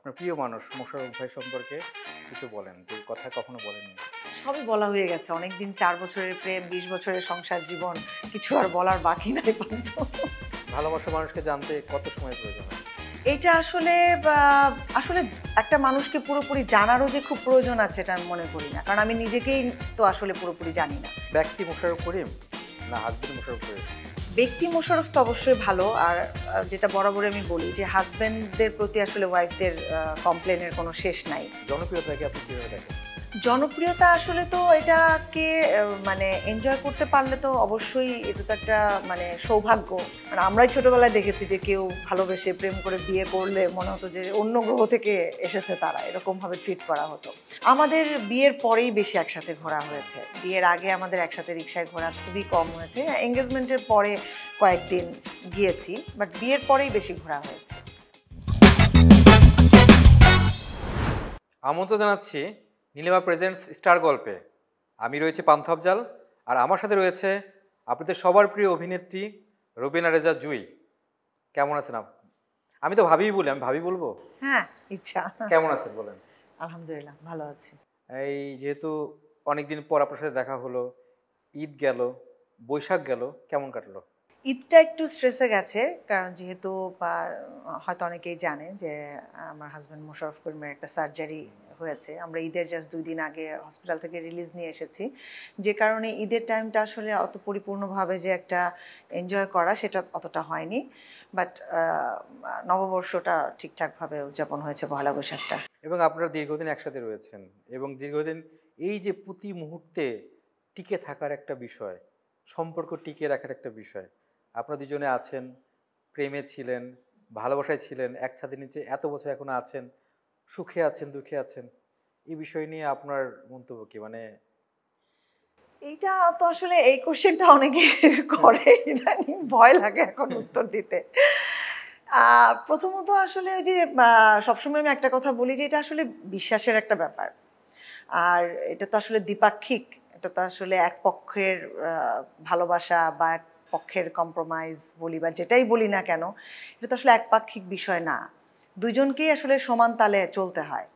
আপনার প্রিয় মানুষ মোশাররফ ভাই সম্পর্কে কিছু বলেন, যে কথা কখনো বলেননি। সবই বলা হয়ে গেছে অনেকদিন, 4 বছরের প্রেম, 20 বছরের সংসার জীবন, কিছু আর বলার বাকি নাই পান্ত। ভালোবাসা মানুষকে জানতে কত সময় প্রয়োজন হয়? এটা আসলে আসলে একটা মানুষকে পুরোপুরি জানারও যে খুব প্রয়োজন আছে এটা আমি মনে করি না, কারণ আমি নিজেকেই তো আসলে পুরোপুরি জানি না। ব্যক্তি মোশাররফ করিম না হাসবেন্ড মোশাররফ করিম? ব্যক্তি মোশাররফ তো অবশ্যই ভালো, আর যেটা বরাবরই আমি বলি যে হাজব্যান্ডদের প্রতি আসলে ওয়াইফদের কমপ্লেনের কোনো শেষ নাই। জনপ্রিয়তাকে আপনি কীভাবে দেখেন? জনপ্রিয়তা আসলে তো এটাকে মানে এনজয় করতে পারলে তো অবশ্যই এটা তো একটা মানে সৌভাগ্য। মানে আমরাই ছোটবেলায় দেখেছি যে কেউ ভালোবেসে প্রেম করে বিয়ে করলে মনে হতো যে অন্য গ্রহ থেকে এসেছে, তারা এরকমভাবে ট্রিট করা হতো। আমাদের বিয়ের পরেই বেশি একসাথে ঘোরা হয়েছে, বিয়ের আগে আমাদের একসাথে রিক্সায় ঘোরা খুবই কম হয়েছে। এঙ্গেজমেন্টের পরে কয়েকদিন গিয়েছি, বাট বিয়ের পরেই বেশি ঘোরা হয়েছে। আমন্ত্রণ জানাচ্ছি নীলিমা প্রেজেন্টস স্টার গল্পে। আমি রয়েছে পান্থ আফজাল, আর আমার সাথে রয়েছে আপনাদের সবার প্রিয় অভিনেত্রী রুবিনা রেজা জুই। কেমন আছেন আপনি? আমি তো ভাবিই বলি, আমি ভাবি বলবো? হ্যাঁ, ইচ্ছা। কেমন আছেন বলেন? আলহামদুলিল্লাহ ভালো আছি। এই যেহেতু অনেকদিন পর আপনার সাথে দেখা হলো, ঈদ গেল, বৈশাখ গেল, কেমন কাটলো? ঈদটা একটু স্ট্রেসে গেছে, কারণ যেহেতু হয়তো অনেকেই জানে যে আমার হাজব্যান্ড মোশাররফ করিমের একটা সার্জারি হয়েছে। আমরা ঈদের জাস্ট 2 দিন আগে হসপিটাল থেকে রিলিজ নিয়ে এসেছি, যে কারণে ঈদের টাইমটা আসলে অত পরিপূর্ণভাবে যে একটা এনজয় করা সেটা অতটা হয়নি। বাট নববর্ষটা ঠিকঠাকভাবে উদযাপন হয়েছে, পহেলা বৈশাখটা। এবং আপনারা দীর্ঘদিন একসাথে রয়েছেন, এবং দীর্ঘদিন এই যে প্রতি মুহূর্তে টিকে থাকার একটা বিষয়, সম্পর্ক টিকে রাখার একটা বিষয়, আপনারা দুজনে আছেন, প্রেমে ছিলেন, ভালোবাসায় ছিলেন, এক ছাদের নিচে এত বছর এখনো আছেন, সুখে আছেন, দুঃখে আছেন, এই বিষয় নিয়ে আপনার মন্তব্য কি? মানে এইটা তো আসলে এই কোশ্চেনটা অনেকে করে, ইদানিং ভয় লাগে এখন উত্তর দিতে। প্রথমত আসলে ওই যে সবসময় আমি একটা কথা বলি যে এটা আসলে বিশ্বাসের একটা ব্যাপার, আর এটা তো আসলে দ্বিপাক্ষিক। এটা তো আসলে এক পক্ষের ভালোবাসা বা এক পক্ষের কম্প্রোমাইজ বলি বা যেটাই বলি না কেন, এটা তো আসলে একপাক্ষিক বিষয় না। দুজনকেই আসলে সমান তালে চলতে হয়,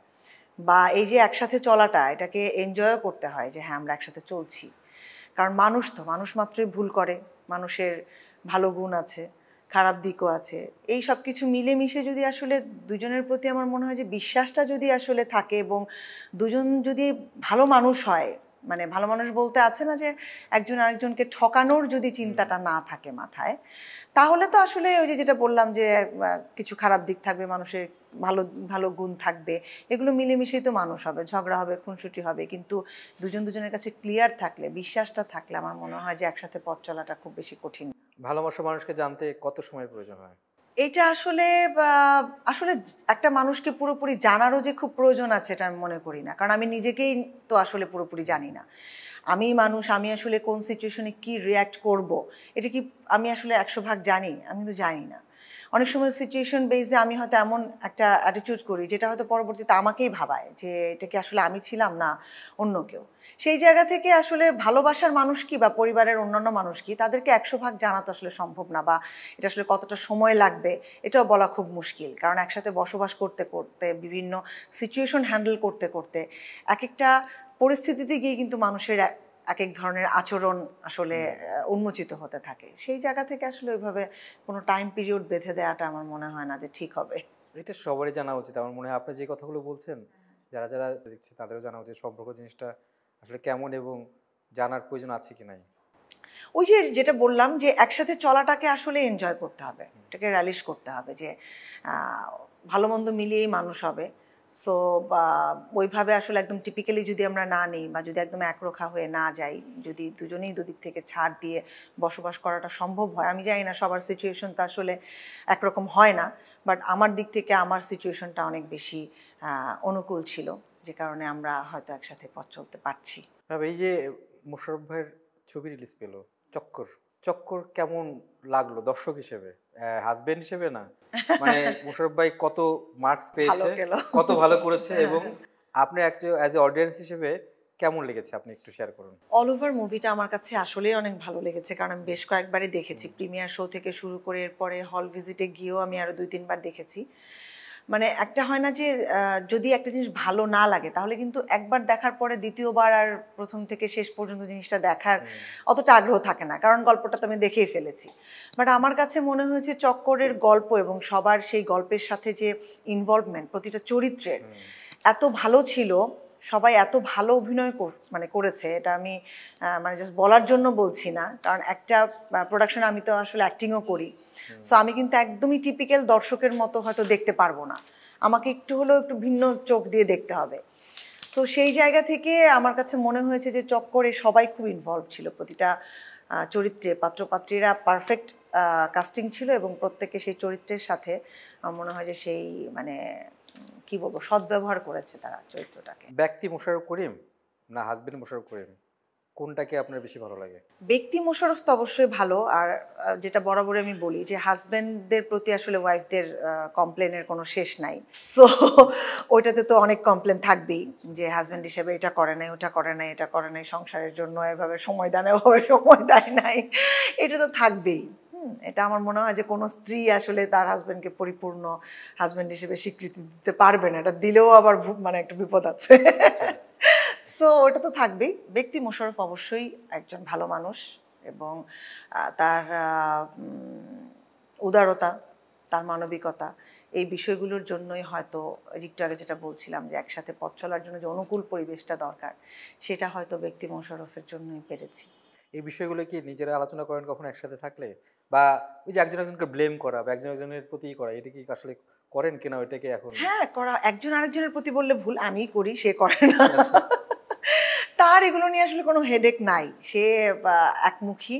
বা এই যে একসাথে চলাটা, এটাকে এনজয়ও করতে হয় যে হ্যাঁ আমরা একসাথে চলছি। কারণ মানুষ তো মানুষ মাত্রই ভুল করে, মানুষের ভালো গুণ আছে, খারাপ দিকও আছে। এই সব কিছু মিলেমিশে যদি আসলে দুজনের প্রতি আমার মনে হয় যে বিশ্বাসটা যদি আসলে থাকে, এবং দুজন যদি ভালো মানুষ হয়, মানে ভালো মানুষ বলতে আছে না যে একজন আরেকজনকে ঠকানোর যদি চিন্তাটা না থাকে মাথায়, তাহলে তো আসলে ওই যে যেটা বললাম যে কিছু খারাপ দিক থাকবে, মানুষের ভালো ভালো গুণ থাকবে, এগুলো মিলেমিশেই তো মানুষ হবে, ঝগড়া হবে, খুনসুটি হবে, কিন্তু দুজন দুজনের কাছে ক্লিয়ার থাকলে, বিশ্বাসটা থাকলে আমার মনে হয় যে একসাথে পথ চলাটা খুব বেশি কঠিন। ভালোবাসা মানুষকে জানতে কত সময় প্রয়োজন হয়? এটা আসলে আসলে একটা মানুষকে পুরোপুরি জানারও যে খুব প্রয়োজন আছে এটা আমি মনে করি না, কারণ আমি নিজেকেই তো আসলে পুরোপুরি জানি না। আমি মানুষ, আমি আসলে কোন সিচুয়েশনে কি রিয়্যাক্ট করব, এটা কি আমি আসলে 100 ভাগ জানি? আমি তো জানি না। অনেক সময় সিচুয়েশন বেসে আমি হয়তো এমন একটা অ্যাটিটিউড করি যেটা হয়তো পরবর্তীতে আমাকেই ভাবায় যে এটা কি আসলে আমি ছিলাম না অন্য কেউ। সেই জায়গা থেকে আসলে ভালোবাসার মানুষ কি বা পরিবারের অন্যান্য মানুষ কি, তাদেরকে 100 ভাগ জানা তো আসলে সম্ভব না, বা এটা আসলে কতটা সময় লাগবে এটাও বলা খুব মুশকিল। কারণ একসাথে বসবাস করতে করতে, বিভিন্ন সিচুয়েশন হ্যান্ডেল করতে করতে, এক একটা পরিস্থিতিতে গিয়ে কিন্তু মানুষের এক এক ধরনের আচরণ আসলে উন্মোচিত হতে থাকে। সেই জায়গা থেকে আসলে ওইভাবে কোনো টাইম পিরিয়ড বেঁধে দেওয়াটা আমার মনে হয় না যে ঠিক হবে। এটা সবারই জানা উচিত আমার মনে হয়। আপনি যে কথাগুলো বলছেন, যারা যারা দেখছে তাদেরও জানা উচিত সম্পর্ক জিনিসটা আসলে কেমন, এবং জানার প্রয়োজন আছে কি নাই। ওই যে যেটা বললাম যে একসাথে চলাটাকে আসলে এনজয় করতে হবে, এটাকে রিলিশ করতে হবে যে ভালো মন্দ মিলিয়েই মানুষ হবে। সো ওইভাবে আসলে একদম টিপিক্যালি যদি আমরা না নিই, বা যদি একদম একরোখা হয়ে না যাই, যদি দুজনেই দুদিক থেকে ছাড় দিয়ে বসবাস করাটা সম্ভব হয়। আমি জানি না সবার সিচুয়েশন তো আসলে একরকম হয় না, বাট আমার দিক থেকে আমার সিচুয়েশনটা অনেক বেশি অনুকূল ছিল, যে কারণে আমরা হয়তো একসাথে পথ চলতে পারছি। তবে এই যে মোশাররফ ভাইয়ের ছবি রিলিজ পেলো, চক্কর, চক্কর কেমন লাগলো দর্শক হিসেবে, হাজবেন্ড হিসেবে না? মানে মোশাররফ ভাই কত মার্কস ভালো পেয়েছে, গেল। কত ভালো করেছে, এবং আপনি একটা অ্যাজ এ অডিয়েন্স হিসেবে কেমন লেগেছে, আপনি একটু শেয়ার করুন। অল ওভার মুভিটা আমার কাছে আসলেই অনেক ভালো লেগেছে, কারণ আমি বেশ কয়েকবারই দেখেছি, প্রিমিয়ার শো থেকে শুরু করে এরপরে হল ভিজিটে গিয়েও আমি আরও 2-3 বার দেখেছি। মানে একটা হয় না যে যদি একটা জিনিস ভালো না লাগে তাহলে কিন্তু একবার দেখার পরে দ্বিতীয়বার আর প্রথম থেকে শেষ পর্যন্ত জিনিসটা দেখার অতটা আগ্রহ থাকে না, কারণ গল্পটা তো আমি দেখেই ফেলেছি। বাট আমার কাছে মনে হয়েছে চক্করের গল্প এবং সবার সেই গল্পের সাথে যে ইনভলভমেন্ট প্রতিটা চরিত্রের এত ভালো ছিল, সবাই এত ভালো অভিনয় মানে করেছে, এটা আমি মানে জাস্ট বলার জন্য বলছি না, কারণ একটা প্রোডাকশনে আমি তো আসলে অ্যাক্টিংও করি। সো আমি কিন্তু একদমই টিপিক্যাল দর্শকের মতো হয়তো দেখতে পারবো না, আমাকে একটু হলেও একটু ভিন্ন চোখ দিয়ে দেখতে হবে। তো সেই জায়গা থেকে আমার কাছে মনে হয়েছে যে চক্করে সবাই খুব ইনভলভ ছিল, প্রতিটা চরিত্রে পাত্রপাত্রীরা পারফেক্ট কাস্টিং ছিল এবং প্রত্যেকে সেই চরিত্রের সাথে আমার মনে হয় যে সেই মানে কি বলবো সদ্ব্যবহার করেছে তারা চরিত্রটাকে। ব্যক্তি মোশাররফ করিম না হাজবেন্ড মোশাররফ করিম, কোনটাকে আপনার বেশি ভালো লাগে? ব্যক্তি মোশাররফ তো অবশ্যই ভালো, আর যেটা বরাবরই আমি বলি যে হাজব্যান্ডদের প্রতি আসলে ওয়াইফদের কমপ্লেনের কোনো শেষ নাই। সো ওইটাতে তো অনেক কমপ্লেন থাকবেই যে হাজব্যান্ড হিসেবে এটা করে নাই, ওটা করে নাই, এটা করে নাই, সংসারের জন্য এভাবে সময় দেয় না, ওভাবে সময় দেয় নাই, এটা তো থাকবেই। এটা আমার মনে হয় যে কোনো স্ত্রী আসলে তার হাজব্যান্ডকে পরিপূর্ণ হাজব্যান্ড হিসেবে স্বীকৃতি দিতে পারবে না, এটা দিলেও আবার মানে একটা বিপদ আছে। সো ওটা তো থাকবেই। ব্যক্তি মোশাররফ অবশ্যই একজন ভালো মানুষ এবং তার উদারতা, তার মানবিকতা, এই বিষয়গুলোর জন্যই হয়তো একটু আগে যেটা বলছিলাম যে একসাথে পথ চলার জন্য যে অনুকূল পরিবেশটা দরকার, সেটা হয়তো ব্যক্তি মোশাররফের জন্যই পেরেছি। এই বিষয়গুলো কি নিজেরা আলোচনা করেন কখনো একসাথে থাকলে, বা ওই যে একজন একজনকে ব্লেম করা বা একজন একজনের প্রতি করা, এটা কি আসলে করেন কিনা ওইটাকে এখন? হ্যাঁ, করা একজন আরেকজনের প্রতি বললে ভুল, আমিই করি, সে করে না। তার এগুলো নিয়ে আসলে কোনো হেডেক নাই, সে একমুখী,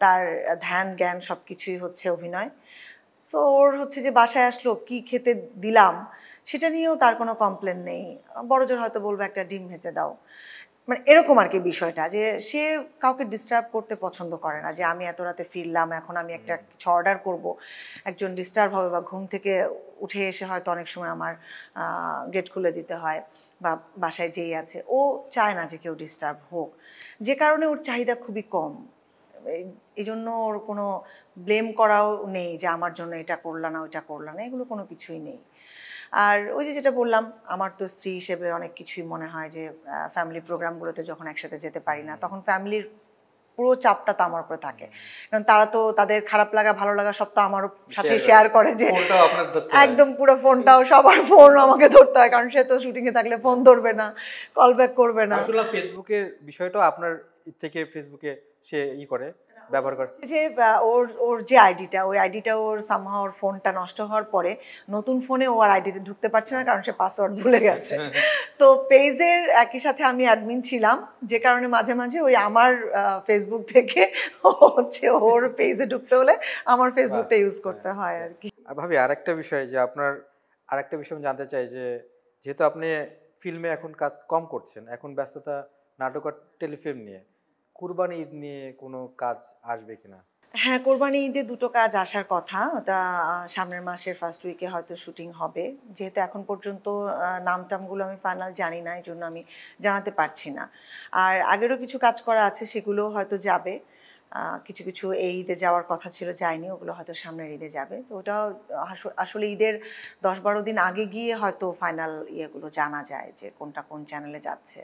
তার ধ্যান জ্ঞান সব কিছুই হচ্ছে অভিনয়। সো ওর হচ্ছে যে বাসায় আসলো কি খেতে দিলাম সেটা নিয়েও তার কোনো কমপ্লেন নেই, বড় জোর হয়তো বলবো একটা ডিম ভেজে দাও, মানে এরকম আর কি বিষয়টা, যে সে কাউকে ডিস্টার্ব করতে পছন্দ করে না, যে আমি এত রাতে ফিরলাম এখন আমি একটা কিছু অর্ডার করব, একজন ডিস্টার্ব হবে, বা ঘুম থেকে উঠে এসে হয়তো অনেক সময় আমার গেট খুলে দিতে হয়, বা বাসায় যেই আছে ও চায় না যে কেউ ডিস্টার্ব হোক, যে কারণে ওর চাহিদা খুবই কম। এই জন্য ওর কোনো ব্লেম করাও নেই যে আমার জন্য এটা করলা না ওইটা করলা না, এগুলো কোনো কিছুই নেই। আর ওই যে যেটা বললাম, আমার তো স্ত্রী হিসেবে অনেক কিছুই মনে হয় যে ফ্যামিলি প্রোগ্রামগুলোতে যখন একসাথে যেতে পারি না তখন ফ্যামিলির পুরো চাপটা তো আমার উপরে থাকে, কারণ তারা তো তাদের খারাপ লাগা ভালো লাগা সব তো আমার সাথে শেয়ার করে, যে একদম পুরো ফোনটাও সবার ফোন আমাকে ধরতে হয়, কারণ সে তো শুটিংয়ে থাকলে ফোন ধরবে না, কল ব্যাক করবে না। আসলে ফেসবুকের বিষয়টাও আপনার থেকে ফেসবুকে সে করে ব্যবহার করে, যে ওর ওর যে আইডিটা, ওই আইডিটা ওর সামহাও ওর ফোনটা নষ্ট হওয়ার পরে নতুন ফোনে ও আর আইডিতে ঢুকতে পারছে না, কারণ সে পাসওয়ার্ড ভুলে গেছে। তো পেজের একই সাথে আমি অ্যাডমিন ছিলাম, যে কারণে মাঝে মাঝে ওই আমার ফেসবুক থেকে হচ্ছে ওর পেজে ঢুকতে হলে আমার ফেসবুকটা ইউজ করতে হয় আর কি। ভাবি আরেকটা বিষয় যে আপনার আরেকটা বিষয় আমি জানতে চাই যে যেহেতু আপনি ফিল্মে এখন কাজ কম করছেন, এখন ব্যস্ততা নাটক আর টেলিফিল্ম নিয়ে, কুরবানি ঈদ নিয়ে কোনো কাজ আসবে কিনা? হ্যাঁ, কোরবানি ঈদে দুটো কাজ আসার কথা, ওটা সামনের মাসের ফার্স্ট উইকে হয়তো শুটিং হবে, যেহেতু এখন পর্যন্ত নাম টামগুলো আমি ফাইনাল জানি না, এই জন্য আমি জানাতে পারছি না। আর আগেরও কিছু কাজ করা আছে, সেগুলো হয়তো যাবে, কিছু কিছু এই ঈদে যাওয়ার কথা ছিল যায়নি, ওগুলো হয়তো সামনের ঈদে যাবে। তো ওটাও আসলে ঈদের 10-12 দিন আগে গিয়ে হয়তো ফাইনাল ইয়েগুলো জানা যায় যে কোনটা কোন চ্যানেলে যাচ্ছে।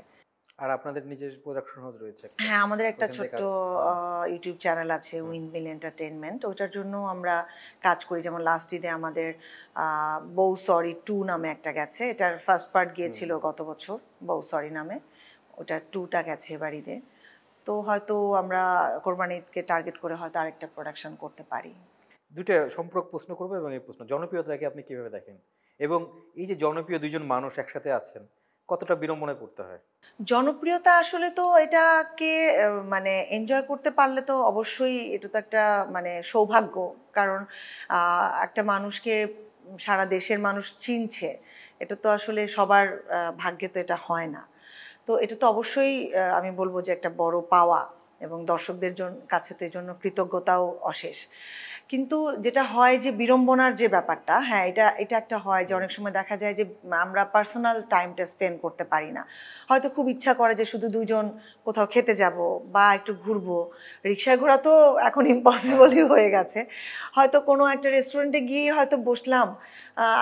আর আপনাদের নিজের প্রোডাকশন হাউস রয়েছে? হ্যাঁ, আমাদের একটা ছোট্ট ইউটিউব চ্যানেল আছে, উইন্ডমিল এন্টারটেইনমেন্ট, ওটার জন্য আমরা কাজ করি। যেমন লাস্ট ঈদে আমাদের বউ সরি 2 নামে একটা গেছে, এটার ফার্স্ট পার্ট গিয়েছিল গত বছর বউ সরি নামে, ওটা 2টা গেছে এবার ঈদে। তো হয়তো আমরা কোরবানি ঈদকে টার্গেট করে হয়তো আরেকটা প্রোডাকশন করতে পারি। দুটো সম্পর্ক প্রশ্ন করবো, এবং এই প্রশ্ন জনপ্রিয়তাকে আপনি কিভাবে দেখেন, এবং এই যে জনপ্রিয় দুইজন মানুষ একসাথে আছেন কতটা বিড়ম্বনায় পড়তে হয়? জনপ্রিয়তা আসলে তো এটাকে মানে এনজয় করতে পারলে তো অবশ্যই এটা তো একটা মানে সৌভাগ্য, কারণ একটা মানুষকে সারা দেশের মানুষ চিনছে, এটা তো আসলে সবার ভাগ্যে তো এটা হয় না। তো এটা তো অবশ্যই আমি বলবো যে একটা বড় পাওয়া, এবং দর্শকদের কাছে তো এই জন্য কৃতজ্ঞতাও অশেষ। কিন্তু যেটা হয় যে বিড়ম্বনার যে ব্যাপারটা, হ্যাঁ এটা এটা একটা হয় যে অনেক সময় দেখা যায় যে আমরা পার্সোনাল টাইমটা স্পেন্ড করতে পারি না। হয়তো খুব ইচ্ছা করে যে শুধু দুজন কোথাও খেতে যাব বা একটু ঘুরবো, রিক্সায় ঘোরা তো এখন ইম্পসিবলই হয়ে গেছে। হয়তো কোনো একটা রেস্টুরেন্টে গিয়ে হয়তো বসলাম,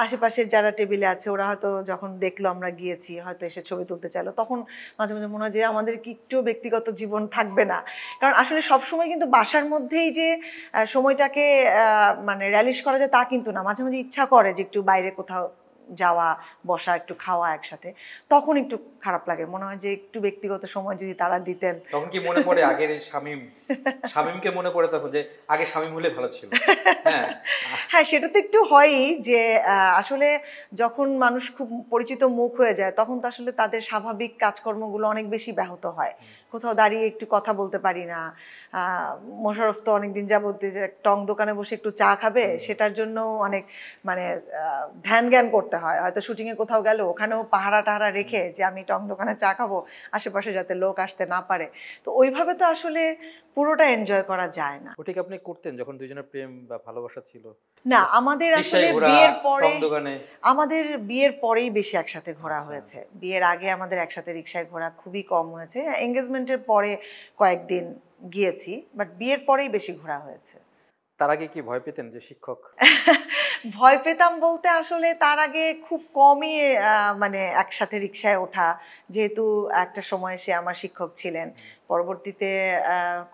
আশেপাশের যারা টেবিলে আছে ওরা হয়তো যখন দেখলো আমরা গিয়েছি হয়তো এসে ছবি তুলতে চাইলো, তখন মাঝে মাঝে মনে হয় যে আমাদের কি একটু ব্যক্তিগত জীবন থাকবে না। কারণ আসলে সবসময় কিন্তু বাসার মধ্যেই যে সময়টাকে মানে র্যালিশ করা যায় তা কিন্তু না, মাঝে মাঝে ইচ্ছা করে যে একটু বাইরে কোথাও যাওয়া, বসা, একটু খাওয়া একসাথে, তখন একটু খারাপ লাগে, মনে হয় যে একটু ব্যক্তিগত সময় যদি তারা দিতেন। তখন কি মনে পড়ে আগের এই শামীমকে মনে পড়ে তখন যে আগে শামীম হলে ভালো ছিল? হ্যাঁ হ্যাঁ, সেটা তো একটু হয়ই যে আসলে যখন মানুষ খুব পরিচিত মুখ হয়ে যায় তখন তো আসলে তাদের স্বাভাবিক কাজকর্মগুলো অনেক বেশি ব্যাহত হয়। কোথাও দাঁড়িয়ে একটু কথা বলতে পারি না। মোশাররফ তো অনেকদিন যাবত যে টং দোকানে বসে একটু চা খাবে সেটার জন্য অনেক মানে ধ্যান জ্ঞান করতে হয়। হয়তো শুটিংয়ে কোথাও গেল ওখানেও পাহারা টাহারা রেখে যে আমি টং দোকানে চা খাবো, আশেপাশে যাতে লোক আসতে না পারে। তো ওইভাবে তো আসলে পুরোটা এনজয় করা যায় না। ওটা কি আপনি করতেন যখন দুজনের প্রেম বা ভালোবাসা ছিল? না, আমাদের রিক্সায় আসলে ঘোরা, বিয়ের পরে, টং দোকানে? আমাদের বিয়ের পরেই বেশি একসাথে ঘোরা আচ্ছা। হয়েছে। বিয়ের আগে আমাদের একসাথে রিক্সায় ঘোরা খুবই কম হয়েছে। এঙ্গেজমেন্টের পরে কয়েকদিন গিয়েছি, বাট বিয়ের পরেই বেশি ঘোরা হয়েছে। তার আগে কি ভয় পেতেন যে শিক্ষক? ভয় পেতাম বলতে আসলে তার আগে খুব কমই মানে একসাথে রিক্সায় ওঠা, যেহেতু একটা সময় সে আমার শিক্ষক ছিলেন, পরবর্তীতে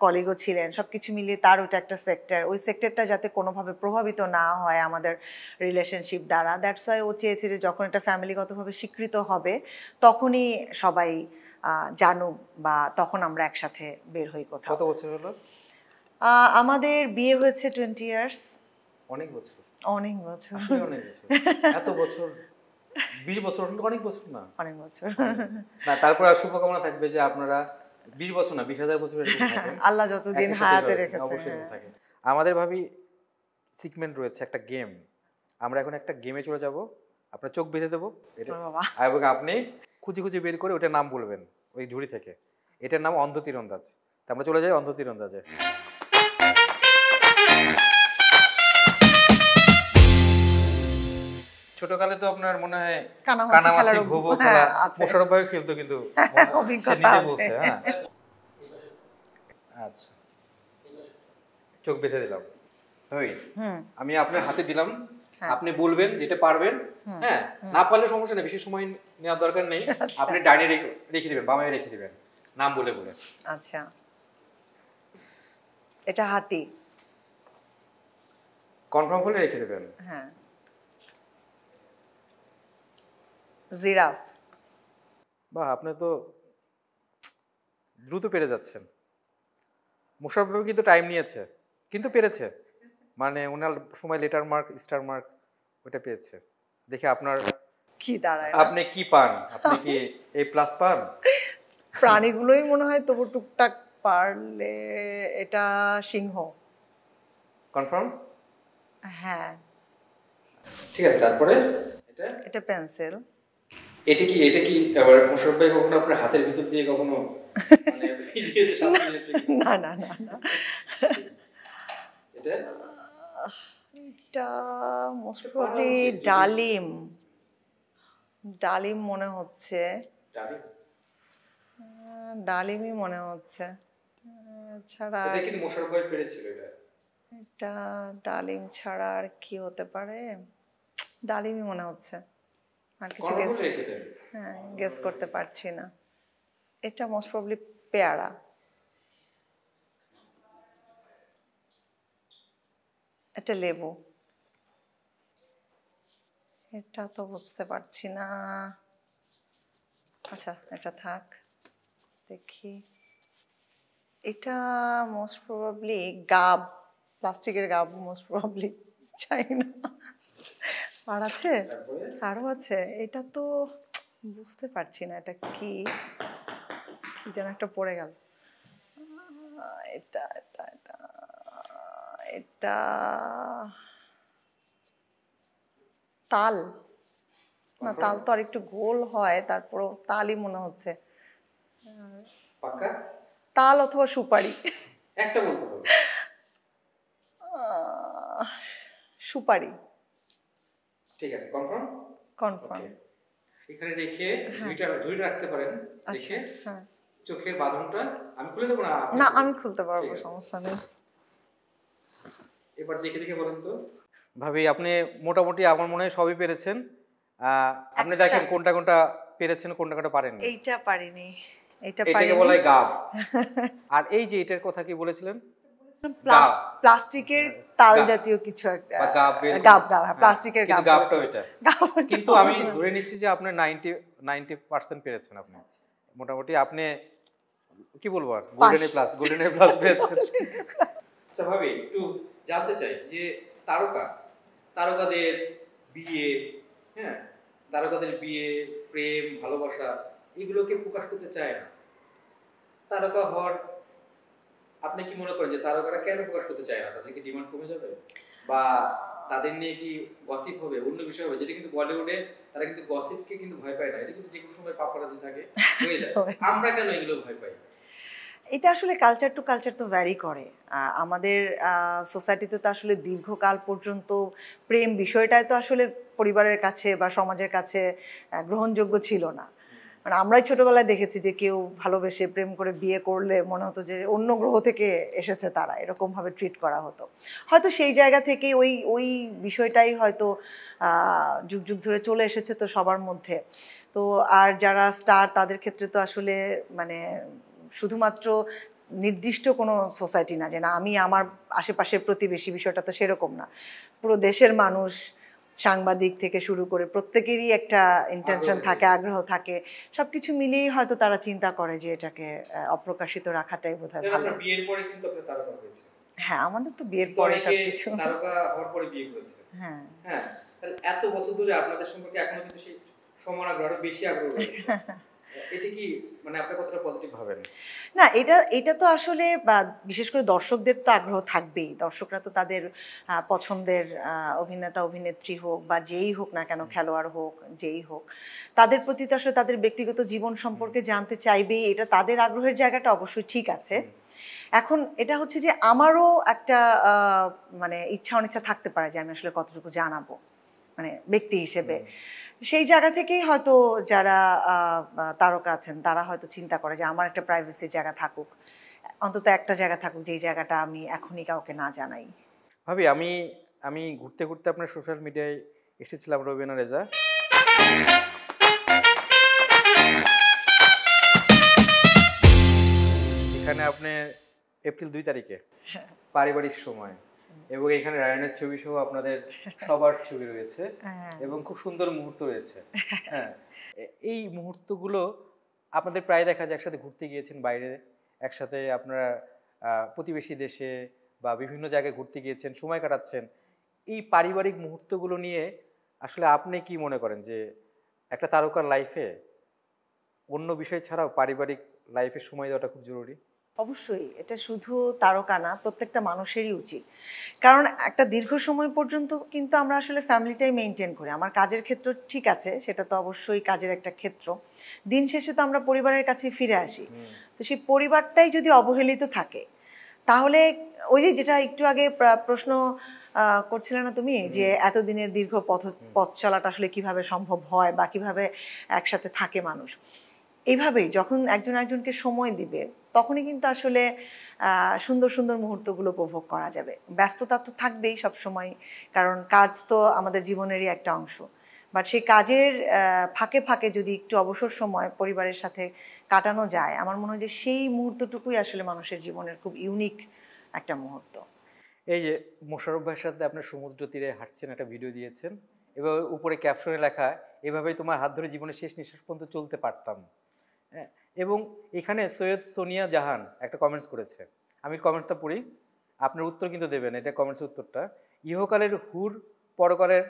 কলিগও ছিলেন, সব কিছু মিলিয়ে তার ওটা একটা সেক্টর, ওই সেক্টরটা যাতে কোনোভাবে প্রভাবিত না হয় আমাদের রিলেশনশিপ দ্বারা, দ্যাটস ওয়াই ও চেয়েছে যে যখন এটা ফ্যামিলিগতভাবে স্বীকৃত হবে তখনই সবাই জানুক বা তখন আমরা একসাথে বের হই কোথাও। কত বছর হলো? আমাদের বিয়ে হয়েছে 20 ইয়ার্স। অনেক বছর। অনেক বছর। আসলে অনেক বছর। এত বছর, 20 বছর অনেক বছর না? অনেক বছর। না, তারপর আর শুভকামনা থাকবে যে আপনারা 20 বছর না 20,000 বছর এরকম থাকেন। আল্লাহ যতদিন একই সাথে হায়াতে রয়েছেন, রেখেছে। অবশ্যই এরকম হ্যাঁ। থাকেন। আমাদের ভাবি সিগমেন্ট রয়েছে একটা গেম। আমরা এখন একটা গেমে চলে যাব। আপনার চোখ বেঁধে দেবো এটা, ওরে বাবা। এবং আপনি খুঁজে খুঁজে বের করে ওটার নাম বলবেন ওই ঝুড়ি থেকে। এটার নাম অন্ধ তীরন্দাজ। তা আমরা চলে যাই অন্ধ তীরন্দাজে। ছোটকালে তো আপনার মনে হয় কানামাছি, ভোবো খেলা মোশাররফ ভাইও খেলতো, কিন্তু সে নিজে বলছে। হ্যাঁ, আচ্ছা, চোখ বেঁধে দিলাম। ওই আমি আপনার হাতে দিলাম, আপনি বলবেন যেটা পারবেন। হ্যাঁ, না পারলে সমস্যা নেই, বেশি সময় নেওয়ার দরকার নেই। আপনি ডাইনে রেখে দিবেন, বামে রেখে দিবেন, নাম বলে বলে। আচ্ছা, এটা হাতি। কনফার্ম হলে রেখে দেবেন। হ্যাঁ, জিরাফ। বাহ, আপনি তো দ্রুত পেরে যাচ্ছেন। মোশাররফ ভাই কিন্তু টাইম নিয়েছে, কিন্তু পেরেছে। মানে ওনার সময় লেটার মার্ক, স্টার মার্ক ওটা পেয়েছে। দেখে আপনার কি দাঁড়ায়, আপনি কি পান? আপনি কি A+ পান? প্রাণীগুলোই মনে হয় তবু টুকটাক পারলে। এটা সিংহ। কনফার্ম? হ্যাঁ। ঠিক আছে, তারপরে এটা এটা পেন্সিল। এটা কি আবার মোশাররফ ভাই কখনো আপনার হাতের ভিতর দিয়ে কখনো মানে দিয়েছে, শাস্তি দিয়েছে? না না না না, এটা এটা মোস্ট প্রবাবলি ডালিম। ডালিম মনে হচ্ছে, ডালিমই মনে হচ্ছে। ছাড়া এটা কিন্তু মোশাররফ ভাই পেরেছিল এটা। এটা ডালিম ছাড়া আর কি হতে পারে? ডালিমই মনে হচ্ছে, আর কিছু গেস, হ্যাঁ গেস করতে পারছি না। এটা মোস্ট প্রবাবলি পেয়ারা। এটা লেবু। এটা তো বুঝতে পারছি না। আচ্ছা, এটা থাক, দেখি। এটা মোস্ট প্রবাবলি গাব, প্লাস্টিকের গাব মোস্ট প্রবাবলি, চাই না। আর আছে, আরও আছে। এটা তো বুঝতে পারছি না, এটা কি, কি যেন একটা পড়ে গেল। এটা এটা এটা এটা তাল না, তাল তো আর একটু গোল হয়, তারপরও তালই মনে হচ্ছে। পাক্কা? তাল অথবা সুপারি। একটা বলতে হবে। সুপারি। ঠিক আছে, কনফার্ম? কনফার্ম। এখানে রেখে ঝুড়িটা রাখতে পারেন। আচ্ছা, রেখে হ্যাঁ। চোখের বাঁধনটা আমি খুলে দেবো না? না, আমি খুলতে পারবো, সমস্যা নেই। এবার দেখে দেখে বলেন তো। ভাবি, আপনি মোটামুটি আমার মনে হয় সবই পেরেছেন। আপনি দেখেন কোনটা কোনটা পেরেছেন, কোনটা কোনটা পারেননি। এইটা পারিনি, এটাকে বলা হয় গাব। আর এই যে এটার কথা কি বলেছিলেন? প্লাস্টিকের তাল জাতীয় কিছু একটা, গাব, প্লাস্টিকের গাব। গাবটা ওইটা। কিন্তু আমি ধরে নিচ্ছি যে আপনি 90% পেরেছেন। আপনি মোটামুটি আপনি কি বলবো আর, গোল্ডেন এ প্লাস পেয়েছেন। আচ্ছা ভাবি, একটু জানতে চাই যে তারকাদের বিয়ে, হ্যাঁ, তারকাদের বিয়ে, প্রেম, ভালোবাসা এগুলোকে প্রকাশ করতে চায় না। তারকা হওয়ার আপনি কি মনে করেন যে তারকারা কেন প্রকাশ করতে চায় না? তাদের কি ডিমান্ড কমে যাবে, বা তাদের নিয়ে কি গসিপ হবে, অন্য বিষয় হবে? যেটা কিন্তু বলিউডে তারা কিন্তু গসিপকে কিন্তু ভয় পায় না, এটা কিন্তু যে কোনো সময় পাপারাজি থাকে হয়ে যায়। আমরা কেন এগুলো ভয় পাই? এটা আসলে কালচার টু কালচার তো ভ্যারি করে। আমাদের সোসাইটিতে তো আসলে দীর্ঘকাল পর্যন্ত প্রেম বিষয়টাই তো আসলে পরিবারের কাছে বা সমাজের কাছে গ্রহণযোগ্য ছিল না। মানে আমরাই ছোটবেলায় দেখেছি যে কেউ ভালোবেসে প্রেম করে বিয়ে করলে মনে হতো যে অন্য গ্রহ থেকে এসেছে, তারা এরকমভাবে ট্রিট করা হতো। হয়তো সেই জায়গা থেকে ওই বিষয়টাই হয়তো যুগ যুগ ধরে চলে এসেছে তো সবার মধ্যে। তো আর যারা স্টার, তাদের ক্ষেত্রে তো আসলে মানে শুধুমাত্র নির্দিষ্ট কোনো সোসাইটি না, যে না আমি আমার আশেপাশের প্রতিবেশী, বিষয়টা তো সেরকম না। পুরো দেশের মানুষ, সাংবাদিক থেকে শুরু করে প্রত্যেকেরই একটা ইন্টেনশন থাকে, আগ্রহ থাকে। সবকিছু মিলিয়েই হয়তো তারা চিন্তা করে যে এটাকে অপ্রকাশিত রাখাটাই বোধহয় ভালো। বিয়ের পরে কিন্তু আপনি তারকা হয়েছে। হ্যাঁ, আমাদের তো বিয়ের পরে সবকিছু। তারকা হওয়ার পরে বিয়ে করেছে। হ্যাঁ হ্যাঁ, তাহলে এত বছর ধরে আপনাদের সম্পর্কে এখনো কিন্তু সেই সমান আগ্রহ, আরো বেশি আগ্রহ রয়েছে। এটা কি মানে আপনি কতটা পজিটিভ ভাবেন? না, এটা তো আসলে বিশেষ করে দর্শকদের তো আগ্রহ থাকবেই। দর্শকরা তো তাদের পছন্দের অভিনেতা অভিনেত্রী হোক বা যেই হোক না কেন, খেলোয়াড় হোক, যেই হোক, তাদের প্রতি তো আসলে তাদের ব্যক্তিগত জীবন সম্পর্কে জানতে চাইবেই। এটা তাদের আগ্রহের জায়গাটা অবশ্যই ঠিক আছে। এখন এটা হচ্ছে যে আমারও একটা মানে ইচ্ছা অনিচ্ছা থাকতে পারে যে আমি আসলে কতটুকু জানাবো, মানে ব্যক্তি হিসেবে। সেই জায়গা থেকেই হয়তো যারা তারকা আছেন তারা হয়তো চিন্তা করে যে আমার একটা প্রাইভেসির জায়গা থাকুক, অন্তত একটা জায়গা থাকুক যেই জায়গাটা আমি এখনই কাউকে না জানাই। ভাবি, আমি ঘুরতে ঘুরতে আপনার সোশ্যাল মিডিয়ায় এসেছিলাম, রবিনা রেজা। এখানে আপনি এপ্রিল 2 তারিখে পারিবারিক সময়, এবং এখানে রায়নের ছবি সহ আপনাদের সবার ছবি রয়েছে এবং খুব সুন্দর মুহূর্ত রয়েছে। হ্যাঁ, এই মুহূর্তগুলো আপনাদের প্রায় দেখা যায় একসাথে ঘুরতে গিয়েছেন বাইরে, একসাথে আপনারা প্রতিবেশী দেশে বা বিভিন্ন জায়গায় ঘুরতে গিয়েছেন, সময় কাটাচ্ছেন। এই পারিবারিক মুহূর্তগুলো নিয়ে আসলে আপনি কি মনে করেন যে একটা তারকার লাইফে অন্য বিষয় ছাড়াও পারিবারিক লাইফে সময় দেওয়াটা খুব জরুরি? অবশ্যই, এটা শুধু তারকা না, প্রত্যেকটা মানুষেরই উচিত। কারণ একটা দীর্ঘ সময় পর্যন্ত কিন্তু আমরা আসলে ফ্যামিলিটাই মেনটেন করি। আমার কাজের ক্ষেত্র ঠিক আছে, সেটা তো অবশ্যই কাজের একটা ক্ষেত্র। দিন শেষে তো আমরা পরিবারের কাছে ফিরে আসি। তো সেই পরিবারটাই যদি অবহেলিত থাকে, তাহলে ওই যে যেটা একটু আগে প্রশ্ন করছিলে না তুমি, যে এতদিনের দীর্ঘ পথ চলাটা আসলে কিভাবে সম্ভব হয় বা কিভাবে একসাথে থাকে মানুষ, এইভাবেই যখন একজন একজনকে সময় দিবে তখনই কিন্তু আসলে সুন্দর সুন্দর মুহূর্তগুলো উপভোগ করা যাবে। ব্যস্ততা তো থাকবেই সব সময়, কারণ কাজ তো আমাদের জীবনেরই একটা অংশ। বাট সেই কাজের ফাঁকে ফাঁকে যদি একটু অবসর সময় পরিবারের সাথে কাটানো যায়, আমার মনে হয় যে সেই মুহূর্তটুকুই আসলে মানুষের জীবনের খুব ইউনিক একটা মুহূর্ত। এই যে মোশাররফ ভাইয়ের সাথে আপনার সমুদ্র তীরে হাঁটছেন, একটা ভিডিও দিয়েছেন, এবার উপরে ক্যাপশনে লেখা, এভাবেই তোমার হাত ধরে জীবনের শেষ নিঃশ্বাস পর্যন্ত চলতে পারতাম। হ্যাঁ, এবং এখানে সৈয়দ সোনিয়া জাহান একটা কমেন্টস করেছে, আমি কমেন্টটা পড়ি, আপনার উত্তর কিন্তু দেবেন, এটা কমেন্টসের উত্তরটা। ইহকালের হুর পরকালের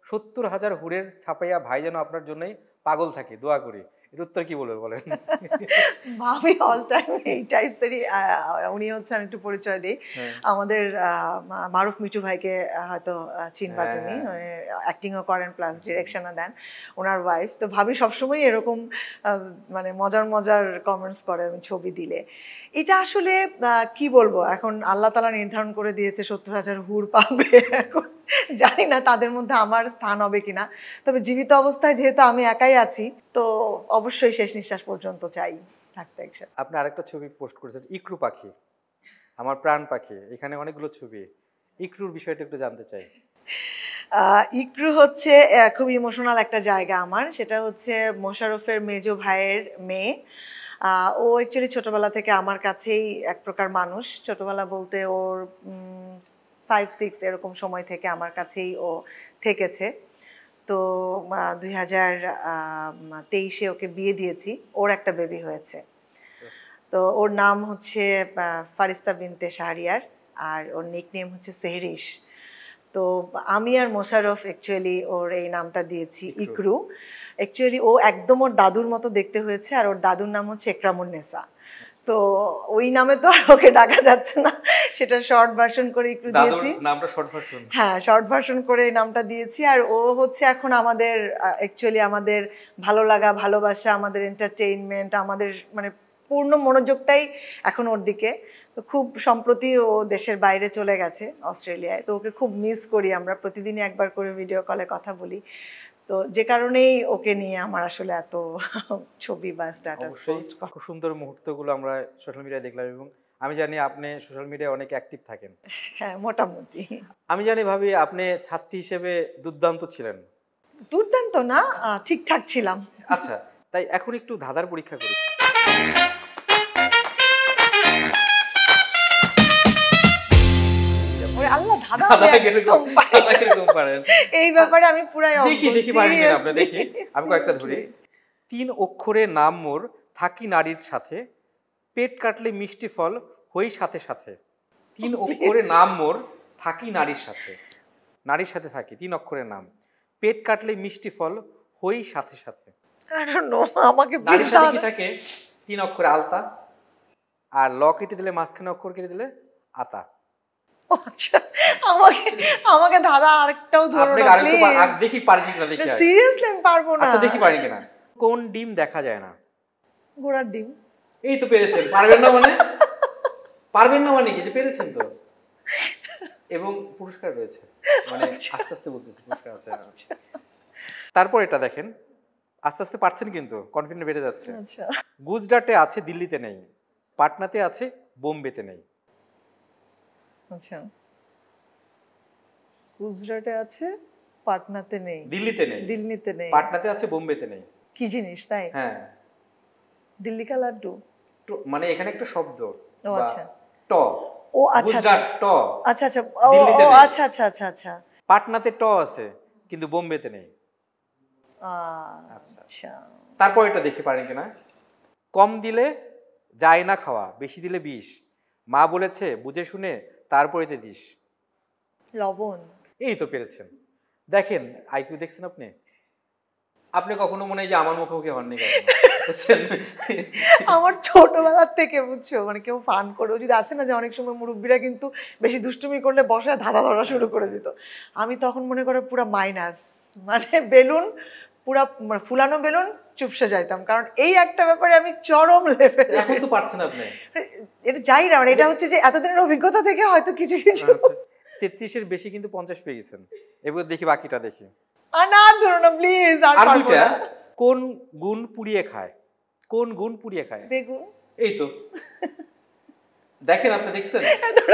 70,000 হুরের ছাপাইয়া ভাই যেন আপনার জন্যই পাগল থাকে, দোয়া করি। এর উত্তর কি বলবে বলেন? ভাবি অল টাইম এই টাইপসেরই। উনি হচ্ছে, আমি একটু পরিচয় দিই, হ্যাঁ। আমাদের মারুফ মিঠু ভাইকে হয়তো চিনবা হ্যাঁ, তুমি, হ্যাঁ। অ্যাক্টিংও করেন প্লাস ডিরেকশনও দেন, ওনার ওয়াইফ। তো ভাবি সবসময় এরকম মানে মজার মজার কমেন্টস করে আমি ছবি দিলে। এটা আসলে কি বলবো, এখন আল্লাহ তাআলা নির্ধারণ করে দিয়েছে 70,000 হুর পাবে। এখন জানি না তাদের মধ্যে আমার স্থান হবে কিনা, তবে জীবিত অবস্থায় যেহেতু আমি একাই আছি, তো অবশ্যই শেষ নিঃশ্বাস পর্যন্ত চাই থাকতে একসাথে। আপনি আরেকটা ছবি পোস্ট করেছেন, ইকরু পাখি, আমার প্রাণ পাখি। এখানে অনেকগুলো ছবি, ইকরুর বিষয়টা একটু জানতে চাই। ইকরু হচ্ছে খুব ইমোশনাল একটা জায়গা আমার। সেটা হচ্ছে মোশাররফের মেজো ভাইয়ের মেয়ে। ও অ্যাকচুয়ালি ছোটবেলা থেকে আমার কাছেই এক প্রকার মানুষ। ছোটবেলা বলতে ওর 5-6 এরকম সময় থেকে আমার কাছেই ও থেকেছে। তো 2023-এ ওকে বিয়ে দিয়েছি, ওর একটা বেবি হয়েছে। তো ওর নাম হচ্ছে ফারিস্তা বিনতে শাহরিয়ার, আর ওর নিকনেম হচ্ছে সেহরিশ। তো আমি আর মোশাররফ অ্যাকচুয়ালি ওর এই নামটা দিয়েছি ইকরু। অ্যাকচুয়ালি ও একদম ওর দাদুর মতো দেখতে হয়েছে, আর ওর দাদুর নাম হচ্ছে একরামুন্নেসা। তো ওই নামে তো আর ওকে ডাকা যাচ্ছে না, সেটা শর্ট ভার্সন করে ইকরু দিয়েছি। নামটা শর্ট ভার্সন। হ্যাঁ, শর্ট ভার্সন করে এই নামটা দিয়েছি। আর ও হচ্ছে এখন আমাদের অ্যাকচুয়ালি আমাদের ভালো লাগা, ভালোবাসা, আমাদের এন্টারটেইনমেন্ট, আমাদের মানে পূর্ণ মনোযোগটাই এখন ওর দিকে। তো খুব সম্প্রতি ও দেশের বাইরে চলে গেছে, অস্ট্রেলিয়ায়। তো ওকে খুব মিস করি আমরা, প্রতিদিনই একবার করে ভিডিও কলে কথা বলি। তো যে কারণেই ওকে নিয়ে আমার আসলে এত ছবি বা স্ট্যাটাস অবশ্যই পোস্ট করা। খুব সুন্দর মুহূর্তগুলো আমরা সোশ্যাল মিডিয়ায় দেখলাম, এবং আমি জানি আপনি সোশ্যাল মিডিয়ায় অনেক অ্যাক্টিভ থাকেন। হ্যাঁ, মোটামুটি। আমি জানি ভাবি আপনি ছাত্রী হিসেবে দুর্দান্ত ছিলেন। দুর্দান্ত না, ঠিকঠাক ছিলাম। আচ্ছা, তাই এখন একটু ধাঁধার পরীক্ষা করি। ওরে আল্লাহ, ধাঁধা ধাঁধা আমি কিরকম একদম পারি না। ধাঁধা কিরকম পারেন? এই ব্যাপারে আমি পুরাই দেখি অজ্ঞ, দেখি পারেন কিনা আপনি, দেখি। seriously, আমি কয়েকটা ধরি। seriously। 3 অক্ষরে নাম মোর, থাকি নারীর সাথে, পেট কাটলে মিষ্টি ফল, হই সাথে সাথে। 3 অক্ষরে নাম মোর, থাকি নারীর সাথে। নারীর সাথে থাকি, 3 অক্ষরের নাম। পেট কাটলে মিষ্টি ফল, হই সাথে সাথে। I don't know, আমাকে নারীর please সাথে কি ধাঁধা- থাকে? 3 অক্ষরে আলতা, আর ল কেটে দিলে মাঝখানে অক্ষর কেটে দিলে আতা। ও আচ্ছা, আমাকে আমাকে দাদা আরেকটাও ধরো আপনাকে না আরেকটু প্লিজ। দেখি পারেন কিনা, দেখি আগে। সিরিয়াসলি আমি পারবো না। আচ্ছা দেখি পারেন কিনা। কোন ডিম দেখা যায় না? ঘোড়ার ডিম। এই তো পেরেছেন। পারবেন না মানে? পারবেন না মানে কি, যে পেরেছেন তো। এবং পুরস্কার রয়েছে, মানে আস্তে আস্তে বলতেছি পুরস্কার আছে। তারপর এটা দেখেন, আস্তে আস্তে পারছেন কিন্তু, কনফিডেন্ট বেড়ে যাচ্ছে। আচ্ছা গুজরাটে আছে, দিল্লিতে নেই, পাটনাতে আছে, বোম্বেতে নেই। আচ্ছা, গুজরাটে আছে, পাটনাতে নেই, দিল্লিতে নেই, দিল্লিতে নেই, পাটনাতে আছে, বোম্বেতে নেই। কি জিনিস তাই? হ্যাঁ, দিল্লি কা লাড্ডু। মানে এখানে একটা শব্দ ও বা আচ্ছা, ট। ও আচ্ছা আচ্ছা গুজরাট ট, আচ্ছা আচ্ছা, ও দিল্লিতে ও নেই। আচ্ছা আচ্ছা আচ্ছা আচ্ছা। পাটনাতে ট আছে কিন্তু বোম্বেতে নেই। আচ্ছা, তারপর এটা দেখি পারেন কিনা। কম দিলে যায় না খাওয়া, বেশি দিলে বিষ, মা বলেছে বুঝে শুনে তারপরেতে দিস। লবণ। এই তো পেরেছেন। দেখেন আইকিউ দেখছেন আপনি। আপনি কখনো মনে হয় যে আমার মুখোমুখি হননি কখনো, বুঝছেন? আমার ছোটবেলার থেকে বুঝছো, মানে কেউ ফান করে যদি আছে না, যে অনেক সময় মুরব্বীরা কিন্তু বেশি দুষ্টুমি করলে বসায় ধাঁধা ধরা শুরু করে দিত, আমি তখন মনে করে পুরো মাইনাস, মানে বেলুন পুরা, মানে ফুলানো বেলুন চুপসে যাইতাম, কারণ এই একটা ব্যাপারে আমি চরম লেভেলে। এখন তো পারছেন আপনি। এটা যাই না, মানে এটা হচ্ছে যে এতদিনের অভিজ্ঞতা থেকে হয়তো কিছু কিছু। 33-এর বেশি কিন্তু 50 পেয়ে গেছেন। এবার দেখি বাকিটা দেখি। না ধরো না প্লিজ, আর আর পারবো দুইটা। না। কোন গুণ পুড়িয়ে খায়? কোন গুণ পুড়িয়ে খায়? বেগুন। এই তো দেখেন, আপনি দেখছেন।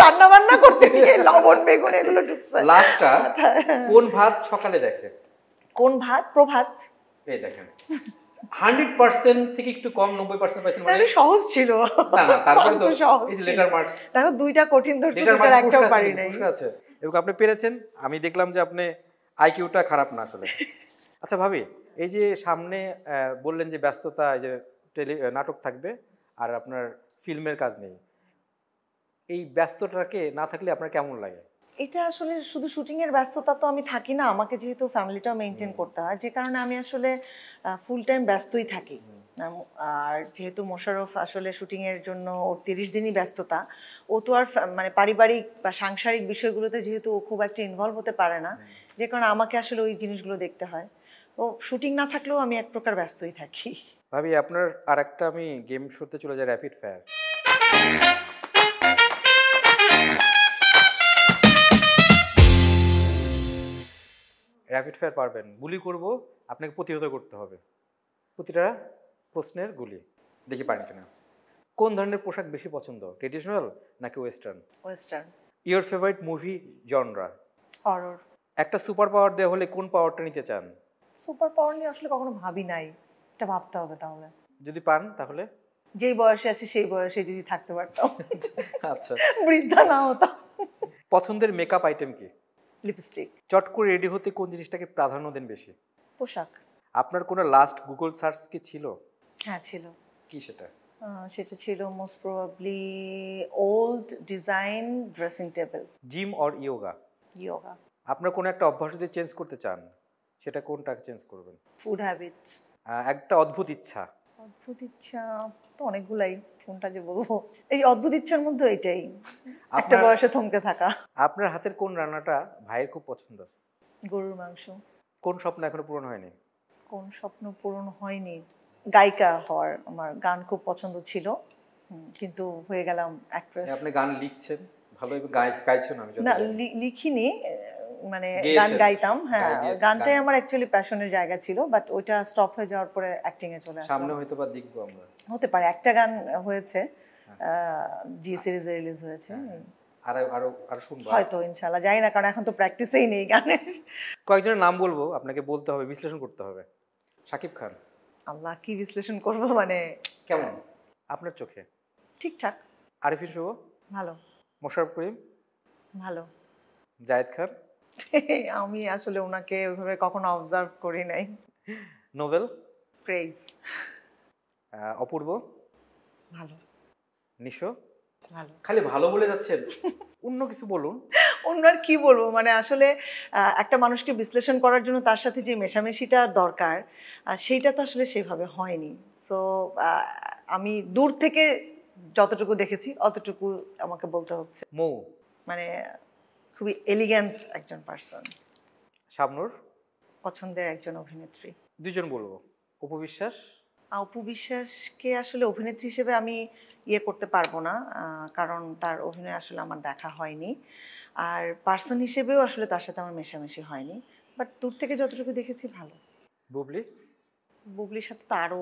রান্না বান্না করতে গিয়ে লবণ বেগুন এগুলো ঢুকছে। লাস্টটা, কোন ভাত সকালে দেখে? কোন ভাত? প্রভাত। এই দেখেন, 100% থেকে একটু কম, 90% পাইছেন মানে। এটা সহজ ছিল। না না, তারপরে তো সহজ এই যে ছিল। লেটার মার্কস, দেখো দুইটা কঠিন ধরছে, লেটার দুইটার মার্কস একটাও পুরস্কার পারি আছে, নাই। পুরস্কার আছে, এবং আপনি পেরেছেন। আমি দেখলাম যে আপনি আইকিউটা খারাপ না আসলে। আচ্ছা ভাবি, এই যে সামনে বললেন যে ব্যস্ততা, এই যে নাটক থাকবে আর আপনার ফিল্মের কাজ নেই, এই ব্যস্ততাকে না থাকলে আপনার কেমন লাগে? এটা আসলে শুধু শুটিং এর ব্যস্ততা তো আমি থাকি না, আমাকে যেহেতু ফ্যামিলিটাও মেনটেন করতে হয়, যে কারণে আমি আসলে ফুল টাইম ব্যস্তই থাকি। আর যেহেতু মোশাররফ আসলে শুটিং এর জন্য ওর 30 দিনই ব্যস্ততা, ও তো আর মানে পারিবারিক বা সাংসারিক বিষয়গুলোতে যেহেতু ও খুব একটা ইনভলভ হতে পারে না, যে কারণে আমাকে আসলে ওই জিনিসগুলো দেখতে হয়। ও শুটিং না থাকলেও আমি এক প্রকার ব্যস্তই থাকি। ভাবি আপনার আর একটা আমি গেম শোতে চলে যাই, র্যাপিড ফায়ার। র্যাপিড ফায়ার পারবেন, গুলি করব, আপনাকে প্রতিহত করতে হবে প্রতিটা প্রশ্নের গুলি, দেখি পারেন কিনা। কোন ধরনের পোশাক বেশি পছন্দ, ট্রেডিশনাল নাকি western? Western. Your favourite movie genre? Horror. একটা সুপার পাওয়ার দেওয়া হলে কোন পাওয়ারটা নিতে চান? সুপার পাওয়ার নিয়ে আসলে কখনো ভাবি নাই, এটা ভাবতে হবে তাহলে। যদি পান তাহলে? যেই বয়সে আছে সেই বয়সে যদি থাকতে পারতাম, আচ্ছা। বৃদ্ধা না হতাম। পছন্দের মেকআপ আইটেম কি? লিপস্টিক। চট করে রেডি হতে কোন জিনিসটাকে প্রাধান্য দেন বেশি? পোশাক। আপনার কোনো লাস্ট গুগল সার্চ কি ছিল? হ্যাঁ ছিল। কি সেটা? সেটা ছিল most probably old design dressing table. Gym or yoga? Yoga. আপনার কোনো একটা অভ্যাস যদি চেঞ্জ করতে চান, সেটা কোনটা চেঞ্জ করবেন? Food habit. একটা অদ্ভুত ইচ্ছা? অদ্ভুত ইচ্ছা তো অনেকগুলাই, কোনটা যে বলবো, এই অদ্ভুত ইচ্ছার মধ্যে এটাই, একটা আপনার বয়সে থমকে থাকা। আপনার হাতের কোন রান্নাটা ভাইয়ের খুব পছন্দ? গরুর মাংস। কোন স্বপ্ন এখনো পূরণ হয়নি? কোন স্বপ্ন পূরণ হয়নি? গায়িকা হওয়ার, আমার গান খুব পছন্দ ছিল, কিন্তু হয়ে গেলাম অ্যাক্ট্রেস। আপনি গান লিখছেন, ভালো গাইছেন? আমি না যতটা জানি। লিখিনি, মানে গান গেয়েছেন? গাইতাম, হ্যাঁ গিয়েছেন, গানটাই গান। আমার অ্যাকচুয়ালি প্যাশনের জায়গা ছিল, বাট ওইটা স্টপ হয়ে যাওয়ার পরে অ্যাক্টিং এ চলে সামনে আসলাম। হয়তো বা দেখবো আমরা। হতে পারে, একটা গান হয়েছে, জি সিরিজে রিলিজ হয়েছে, আরো আরো আরো শুনবো হয়তো ইনশাল্লাহ, জানি না, কারণ এখন তো প্র্যাকটিসেই নেই গানের। কয়েকজনের নাম বলবো, আপনাকে বলতে হবে, বিশ্লেষণ করতে হবে। শাকিব খান? আল্লাহ, কি বিশ্লেষণ করব, মানে কেমন আপনার চোখে? ঠিকঠাক। আরিফিন শুভ? ভালো। মোশাররফ করিম? ভালো। জায়েদ খান? আমি আসলে ওনাকে ওইভাবে কখনো অবজার্ভ করি নাই। নোবেল? ক্রেজ। অপূর্ব? ভালো। নিশো? ভালো। খালি ভালো বলে যাচ্ছেন, অন্য কিছু বলুন। অন্য আর কি বলবো, মানে আসলে একটা মানুষকে বিশ্লেষণ করার জন্য তার সাথে যে মেশামেশিটা দরকার, সেইটা তো আসলে সেভাবে হয়নি। সো আমি দূর থেকে যতটুকু দেখেছি অতটুকু আমাকে বলতে হচ্ছে। মৌ? মানে খুবই এলিগ্যান্ট একজন পার্সন। শাবনূর? পছন্দের একজন অভিনেত্রী। দুজন বলবো। উপবিশ্বাস? অপু বিশ্বাসকে আসলে অভিনেত্রী হিসেবে আমি ইয়ে করতে পারবো না, কারণ তার অভিনয় আসলে আমার দেখা হয়নি, আর পার্সন হিসেবেও আসলে তার সাথে আমার মেশামেশি হয়নি, বাট দূর থেকে যতটুকু দেখেছি ভালো। বুবলি? বুবলির সাথে তো আরও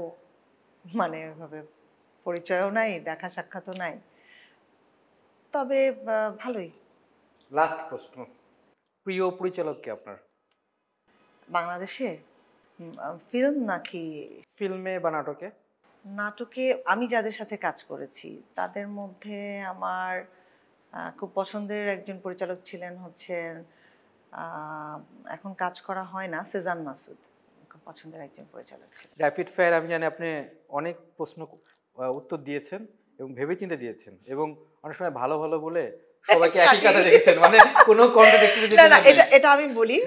মানে ওইভাবে পরিচয়ও নাই, দেখা সাক্ষাৎও নাই, তবে ভালোই। লাস্ট প্রশ্ন, প্রিয় পরিচালক কে আপনার? বাংলাদেশে ফিল্ম নাকি ফিল্মে বা নাটকে? নাটকে আমি যাদের সাথে কাজ করেছি তাদের মধ্যে আমার খুব পছন্দের একজন পরিচালক ছিলেন হচ্ছেন, এখন কাজ করা হয় না, সেজান মাসুদ খুব পছন্দের একজন পরিচালক ছিলেন। র্যাপিড ফায়ার আমি জানি আপনি অনেক প্রশ্ন উত্তর দিয়েছেন এবং ভেবেচিন্তে দিয়েছেন, এবং অনেক সময় ভালো ভালো বলে সবাইকে একই কাজে রেখেছেন, মানে কোনো কন্ট্রাডিক্টরি। না না, এটা আমি বলি,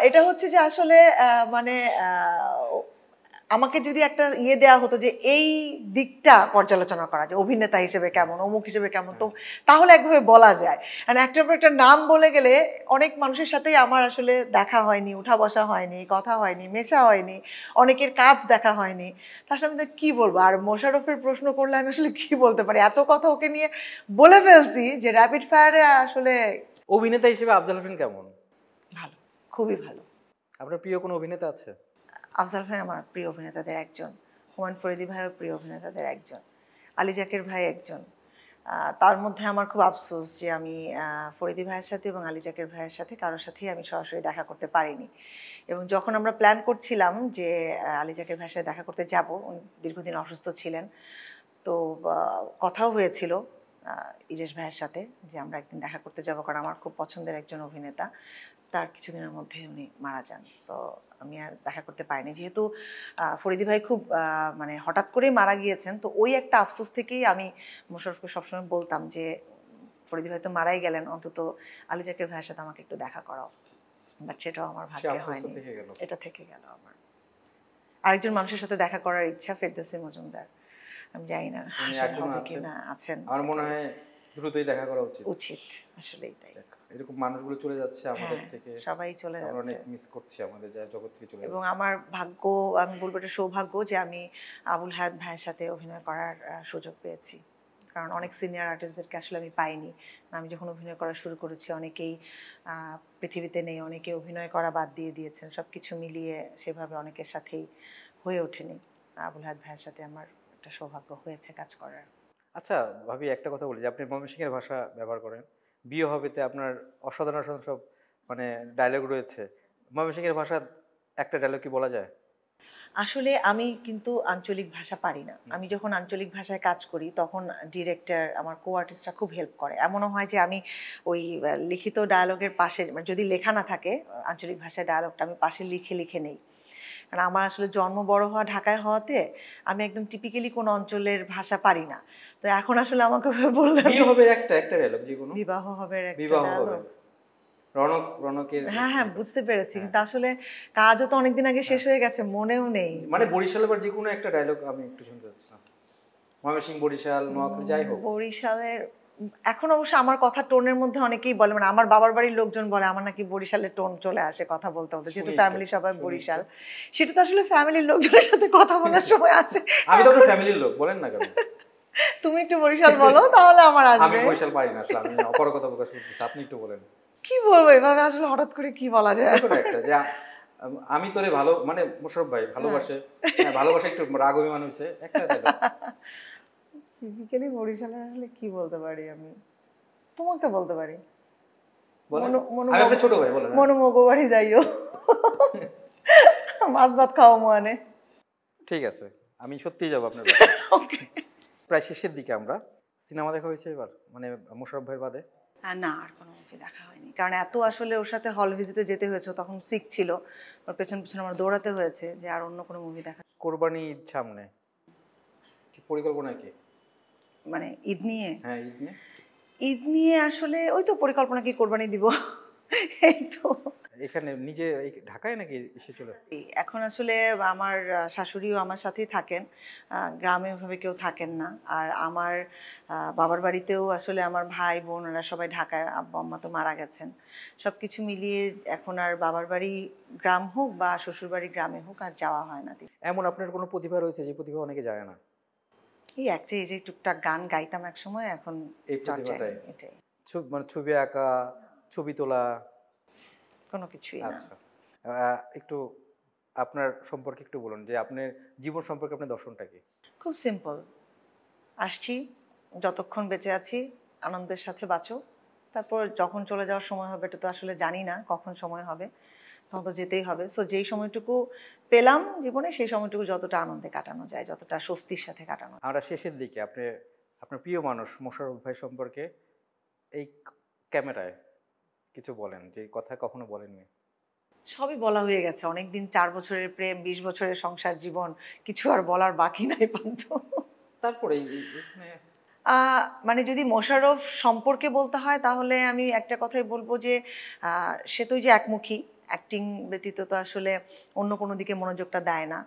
এটা হচ্ছে যে আসলে মানে আমাকে যদি একটা ইয়ে দেওয়া হতো যে এই দিকটা পর্যালোচনা করা যায়, অভিনেতা হিসেবে কেমন, অমুক হিসেবে কেমন, তো তাহলে একভাবে বলা যায়। আর একটার পর একটা নাম বলে গেলে অনেক মানুষের সাথেই আমার আসলে দেখা হয়নি, উঠা বসা হয়নি, কথা হয়নি, মেশা হয়নি, অনেকের কাজ দেখা হয়নি, তার সাথে আমি কী বলবো। আর মোশাররফের প্রশ্ন করলে আমি আসলে কী বলতে পারি, এত কথা ওকে নিয়ে বলে ফেলছি যে র্যাপিড ফায়ারে আসলে। অভিনেতা হিসেবে আফজাল হোসেন কেমন? ভালো, খুবই ভালো। আপনার প্রিয় কোনো অভিনেতা আছে? আফজাল ভাই আমার প্রিয় অভিনেতাদের একজন, হুমায়ুন ফরিদি ভাইও প্রিয় অভিনেতাদের একজন, আলী জাকের ভাই একজন। তার মধ্যে আমার খুব আফসোস যে আমি ফরিদি ভাইয়ের সাথে এবং আলী জাকের ভাইয়ের সাথে কারোর সাথেই আমি সরাসরি দেখা করতে পারিনি, এবং যখন আমরা প্ল্যান করছিলাম যে আলী জাকের ভাইয়ের সাথে দেখা করতে যাব, উনি দীর্ঘদিন অসুস্থ ছিলেন, তো কথাও হয়েছিল ইরেশ ভাইয়ের সাথে যে আমরা একদিন দেখা করতে যাব, কারণ আমার খুব পছন্দের একজন অভিনেতা, তার কিছুদিনের মধ্যে উনি মারা যান। সো আমি আর দেখা করতে পারিনি, যেহেতু ফরিদি ভাই খুব মানে হঠাৎ করেই মারা গিয়েছেন, তো ওই একটা আফসোস থেকেই আমি মোশাররফকে সবসময় বলতাম যে ফরিদি ভাই তো মারাই গেলেন, অন্তত আলী জাকের ভাইয়ের সাথে আমাকে একটু দেখা করাও, বাট সেটাও আমার সে ভাগ্যে আফসোসটা হয়নি। থেকে গেল। এটা থেকে গেল আমার। আরেকজন মানুষের সাথে দেখা করার ইচ্ছা, ফেরদৌসী মজুমদার। আমি জানি না উনি আসলে এখনো হবে আছেন। কিনা, আছেন। আমার মনে সেটাই। হয় দ্রুতই দেখা করা উচিত। উচিত, আসলেই তাই। এরকম মানুষগুলো চলে যাচ্ছে আমাদের হ্যাঁ, থেকে, সবাই চলে আমরা যাচ্ছে। অনেক মিস করছি আমাদের যা জগৎ থেকে চলে এবং যাচ্ছে। আমার ভাগ্য, আমি বলবো এটা সৌভাগ্য যে আমি আবুল হায়াত ভাইয়ের সাথে অভিনয় করার সুযোগ পেয়েছি। কারণ অনেক সিনিয়র আর্টিস্টদেরকে আসলে আমি পাইনি। আমি যখন অভিনয় করা শুরু করেছি অনেকেই পৃথিবীতে নেই, অনেকে অভিনয় করা বাদ দিয়ে দিয়েছেন, সব কিছু মিলিয়ে সেভাবে অনেকের সাথেই হয়ে ওঠেনি। আবুল হায়াত ভাইয়ের সাথে আমার একটা সৌভাগ্য হয়েছে কাজ করার। আচ্ছা ভাবি, একটা কথা বলি যে আপনি ময়মনসিংহের ভাষা ব্যবহার করেন, বিয়ে হবেতে আপনার অসাধারণ অসাধারণ সব মানে ডায়লগ রয়েছে। ময়মনসিংহের ভাষা একটা ডায়লগ কি বলা যায়? আসলে আমি কিন্তু আঞ্চলিক ভাষা পারি না। আমি যখন আঞ্চলিক ভাষায় কাজ করি তখন ডিরেক্টর, আমার কো আর্টিস্টরা খুব হেল্প করে। এমনও হয় যে আমি ওই লিখিত ডায়ালগের পাশে, মানে যদি লেখা না থাকে আঞ্চলিক ভাষায় ডায়ালগটা আমি পাশে লিখে লিখে নেই। কারণ আমার আসলে জন্ম বড় হওয়া ঢাকায় হওয়াতে আমি একদম টিপিক্যালি কোনো অঞ্চলের ভাষা পারি না। তো এখন আসলে আমাকে বললেন বিয়ে হবে একটা একটা ডায়লগ যে কোনো, বিবাহ হবে একটা বিবাহ হবে, ডায়ালগ। রনকের। হ্যাঁ হ্যাঁ, বুঝতে পেরেছি, কিন্তু আসলে কাজও তো অনেকদিন আগে শেষ হয়ে গেছে, মনেও নেই। মানে বরিশালের বা যে কোনো একটা ডায়লগ আমি একটু শুনতে চাচ্ছিলাম। ময়মনসিংহ, বরিশাল, নোয়াখালী, যাই হোক। বরিশালের, এখন অবশ্য আমার কথা টোনের মধ্যে অনেকেই বলে, মানে আমার বাবার বাড়ির লোকজন বলে আমার নাকি বরিশালের টোন চলে আসে কথা বলতে বলতে, যেহেতু শুনি ফ্যামিলি একটু, সবাই শুনি বরিশাল। একটু। সেটা তো আসলে ফ্যামিলির লোকজনের সাথে কথা বলার সময় আসে। আমি তো আপনার ফ্যামিলির লোক, বলেন না কেন? তুমি একটু বরিশাল বলো তাহলে আমার আমি আসবে। বরিশাল পারি না আসলে, আমি অপারগতা প্রকাশ করতেছি, আপনি একটু বলেন। কি বলবো এভাবে, আসলে হঠাৎ করে কি বলা যায়? যে কোনো একটা, যে আমি তোরে ভালো, মানে মোশাররফ ভাই ভালোবাসে, হ্যাঁ ভালোবাসা একটু রাগ অভিমান হয়েছে, একটা ডায়লগ। টিপিক্যালি বরিশালের আসলে কি বলতে পারি আমি, তোমাকে বলতে পারি বলেন, আমি আপনার ছোট ভাই, বলেন। মনু মগো বাড়ি যাইও, মাছ ভাত খাওয়া মানে। ঠিক আছে, আমি সত্যিই যাবো আপনার বাসায়। প্রায় শেষের দিকে আমরা, সিনেমা দেখা হয়েছে এবার, মানে মোশাররফ ভাইয়ের বাদে? না, আর কোনো মুভি দেখা হয়নি, কারণ এত আসলে ওর সাথে হল ভিজিটে যেতে হয়েছে, তখন সিক ছিল, ওর পেছন পেছন আমার দৌড়াতে হয়েছে, যে আর অন্য কোনো মুভি দেখা। কোরবানি ঈদ সামনে, কি পরিকল্পনা কি? মানে ঈদ নিয়ে? হ্যাঁ, ঈদ নিয়ে। ঈদ নিয়ে আসলে ওই তো পরিকল্পনা, কি কোরবানি দিব, এই তো। এখানে নিজে ঢাকায় নাকি এসে চলে? এখন আসলে আমার শাশুড়িও আমার সাথেই থাকেন, গ্রামে ওইভাবে কেউ থাকেন না। আর আমার বাবার বাড়িতেও আসলে আমার ভাই বোন ওরা সবাই ঢাকায়, আব্বা আম্মা তো মারা গেছেন। সব কিছু মিলিয়ে এখন আর বাবার বাড়ি গ্রাম হোক বা শ্বশুর বাড়ি গ্রামে হোক আর যাওয়া হয় না। এমন আপনার কোনো প্রতিভা রয়েছে যে প্রতিভা অনেকে জানে না? এই একটা, এই যে টুকটাক গান গাইতাম এক সময়, এখন এই চর্চায় প্রতিভাটাই? নেই, এটাই। মানে ছবি আঁকা, ছবি তোলা? কোনো কিছুই না। আচ্ছা, একটু আপনার সম্পর্কে একটু বলুন, যে আপনার জীবন সম্পর্কে আপনার দর্শনটা কি? খুব সিম্পল, আসছি, যতক্ষণ বেঁচে আছি আনন্দের সাথে বাঁচো, তারপর যখন চলে যাওয়ার সময় হবে এটা তো আসলে জানি না কখন সময় হবে, তখন তো যেতেই হবে। সো যেই সময়টুকু পেলাম জীবনে, সেই সময়টুকু যতটা আনন্দে কাটানো যায়, যতটা স্বস্তির সাথে কাটানো। আমরা শেষের দিকে আপনার প্রিয় মানুষ মোশাররফ ভাই সম্পর্কে এই ক্যামেরায় কিছু বলেন, যে কথা কখনো বলেননি। সবই বলা হয়ে গেছে, অনেকদিন, 4 বছরের প্রেম, 20 বছরের সংসার জীবন, কিছু আর বলার বাকি নাই পান্ত। তারপরে এখানে মানে যদি মোশাররফ সম্পর্কে বলতে হয় তাহলে আমি একটা কথাই বলবো যে সে তো ওই যে একমুখী, অ্যাক্টিং ব্যতীত তো আসলে অন্য কোনো দিকে মনোযোগটা দেয় না।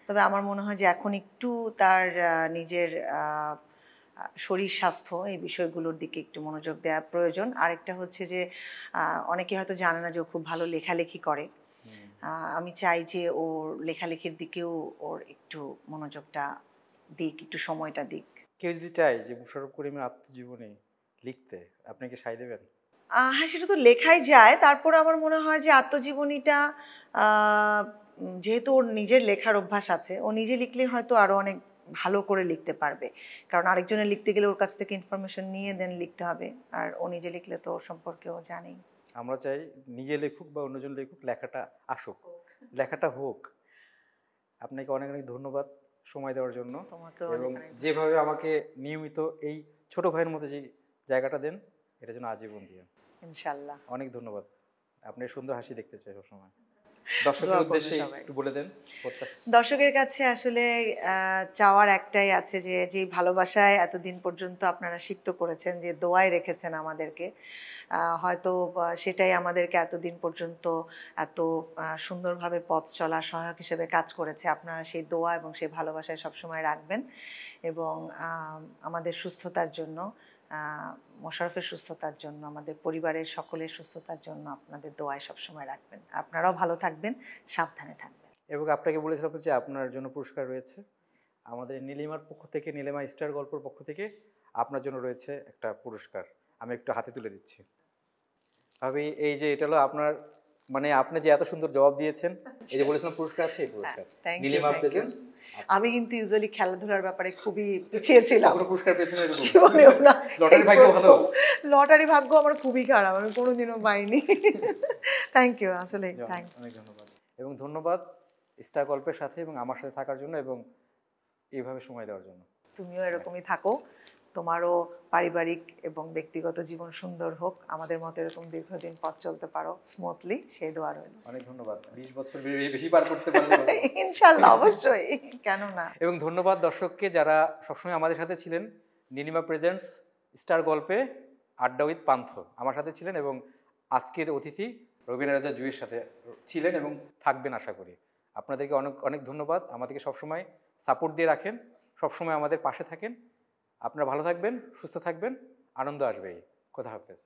তবে আমার মনে হয় যে এখন একটু তার নিজের শরীর স্বাস্থ্য, এই বিষয়গুলোর দিকে একটু মনোযোগ দেওয়া প্রয়োজন। আরেকটা হচ্ছে যে অনেকে হয়তো জানে না যে ও খুব ভালো লেখালেখি করে। আমি চাই যে ওর লেখালেখির দিকেও ওর একটু মনোযোগটা দিক, একটু সময়টা দিক। কেউ যদি চায় যে মোশাররফ করিমের আত্মজীবনী লিখতে, আপনি কি সায় দেবেন? হ্যাঁ, সেটা তো লেখাই যায়। তারপর আমার মনে হয় যে আত্মজীবনীটা যেহেতু ওর নিজের লেখার অভ্যাস আছে, ও নিজে লিখলে হয়তো আরও অনেক ভালো করে লিখতে পারবে। কারণ আরেকজনের লিখতে গেলে ওর কাছ থেকে ইনফরমেশন নিয়ে দেন লিখতে হবে, আর ও নিজে লিখলে তো ওর সম্পর্কে ও জানেই। আমরা চাই নিজে লেখুক বা অন্যজন লেখুক, লেখাটা আসুক, লেখাটা হোক। আপনাকে অনেক অনেক ধন্যবাদ সময় দেওয়ার জন্য, তোমাকেও এবং অনেক অনেক যেভাবে আমাকে নিয়মিত এই ছোট ভাইয়ের মতো যে জায়গাটা দেন, এটার জন্য আজীবন দিন। ইনশাল্লাহ। অনেক ধন্যবাদ। আপনার সুন্দর হাসি দেখতে চাই সবসময়। দর্শকের দোয়া করবে উদ্দেশ্যে সবাই। একটু বলে দেন প্রত্যাশা। দর্শকের কাছে আসলে চাওয়ার একটাই আছে যে যে ভালোবাসায় এতদিন পর্যন্ত আপনারা সিক্ত করেছেন, যে দোয়ায় রেখেছেন আমাদেরকে, হয়তো সেটাই আমাদেরকে এতদিন পর্যন্ত এত সুন্দরভাবে পথ চলার সহায়ক হিসেবে কাজ করেছে। আপনারা সেই দোয়া এবং সেই ভালোবাসায় সবসময় রাখবেন, এবং আমাদের সুস্থতার জন্য, মোশাররফের সুস্থতার জন্য, আমাদের পরিবারের সকলের সুস্থতার জন্য আপনাদের দোয়ায় সবসময় রাখবেন। আপনারাও ভালো থাকবেন, সাবধানে থাকবেন। এবং আপনাকে বলেছিলাম যে আপনার জন্য পুরস্কার রয়েছে আমাদের নীলিমার পক্ষ থেকে, নীলিমা স্টার গল্পের পক্ষ থেকে আপনার জন্য রয়েছে একটা পুরস্কার। আমি একটু হাতে তুলে দিচ্ছি ভাবি। এই যে এটা হলো আপনার, মানে আপনি যে এত সুন্দর জবাব দিয়েছেন, এই যে বলেছিলাম পুরস্কার আছে, এই পুরস্কার Thank you, Nilima thank you. Presents. আমি কিন্তু ইউজুয়ালি খেলাধুলার ব্যাপারে খুবই পিছিয়ে ছিলাম, কখনো পুরস্কার পেয়েছেন এরকম? জীবনেও না। লটারি এই ভাগ্য প্রথম। ভালো? লটারি ভাগ্য আমার খুবই খারাপ, আমি কোনোদিনও পাইনি। থ্যাংক ইউ, আসলে থ্যাংকস। অনেক ধন্যবাদ, এবং ধন্যবাদ স্টার গল্পের সাথে এবং আমার সাথে থাকার জন্য এবং এইভাবে সময় দেওয়ার জন্য। তুমিও এরকমই থাকো, তোমারও পারিবারিক এবং ব্যক্তিগত জীবন সুন্দর হোক, আমাদের মতো এরকম দীর্ঘদিন পথ চলতে পারো স্মুথলি, সেই দোয়া রইল। অনেক ধন্যবাদ। 20 বছর বেশি পার করতে পারলে ভালো। ইনশাল্লাহ, অবশ্যই, কেন না। এবং ধন্যবাদ দর্শককে যারা সবসময় আমাদের সাথে ছিলেন। নীলিমা প্রেজেন্টস স্টার গল্পে আড্ডা উইথ পান্থ আমার সাথে ছিলেন, এবং আজকের অতিথি রবিনা রাজা জুয়ের সাথে ছিলেন এবং থাকবেন আশা করি। আপনাদেরকে অনেক অনেক ধন্যবাদ। আমাদেরকে সবসময় সাপোর্ট দিয়ে রাখেন, সবসময় আমাদের পাশে থাকেন। আপনারা ভালো থাকবেন, সুস্থ থাকবেন, আনন্দ আসবেই। খোদা হাফেজ।